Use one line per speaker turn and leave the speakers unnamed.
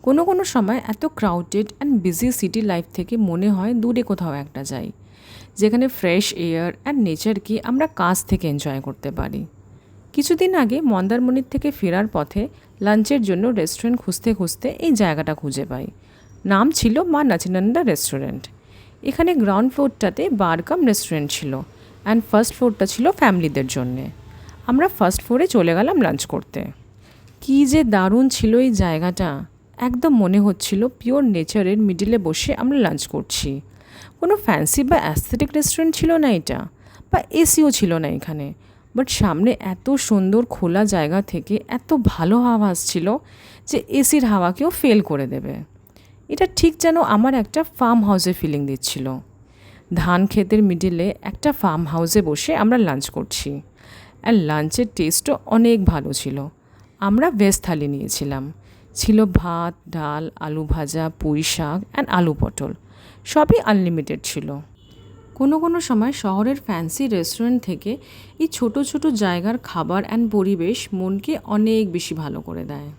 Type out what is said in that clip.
কোনো কোনো সময় এত crowded and busy city life থেকে মনে হয় দূরে কোথাও একটা যাই, যেখানে ফ্রেশ এয়ার অ্যান্ড নেচারকে আমরা কাছ থেকে এনজয় করতে পারি। কিছুদিন আগে মন্দারমণির থেকে ফেরার পথে লাঞ্চের জন্য রেস্টুরেন্ট খুঁজতে খুঁজতে এই জায়গাটা খুঁজে পাই। নাম ছিল মা নাচিনন্দা রেস্টুরেন্ট। এখানে গ্রাউন্ড ফ্লোরটাতে বার কাম রেস্টুরেন্ট ছিল অ্যান্ড ফার্স্ট ফ্লোরটা ছিল ফ্যামিলিদের জন্যে। আমরা ফার্স্ট ফ্লোরে চলে গেলাম লাঞ্চ করতে। কী যে দারুণ ছিল এই জায়গাটা! একদম মনে হচ্ছিল পিওর নেচারের মিডিলে বসে আমরা লাঞ্চ করছি। কোনো ফ্যান্সি বা অ্যাস্থেটিক রেস্টুরেন্ট ছিল না এটা, বা এসিও ছিল না এখানে। বাট সামনে এত সুন্দর খোলা জায়গা থেকে এত ভালো হাওয়া আসছিল যে এসির হাওয়াকেও ফেল করে দেবে। এটা ঠিক যেন আমার একটা ফার্ম হাউসের ফিলিং দিচ্ছিল। ধান ক্ষেতের মিডিলে একটা ফার্ম হাউসে বসে আমরা লাঞ্চ করছি। আর লাঞ্চের টেস্টও অনেক ভালো ছিল। আমরা ভেজ থালি নিয়েছিলাম। ছিল ভাত, ডাল, আলু ভাজা, পুঁই শাক অ্যান্ড আলু পটল। সবই আনলিমিটেড ছিল। কোনো কোনো সময় শহরের ফ্যান্সি রেস্টুরেন্ট থেকে এই ছোট ছোট জায়গার খাবার অ্যান্ড পরিবেশ মনকে অনেক বেশি ভালো করে দেয়।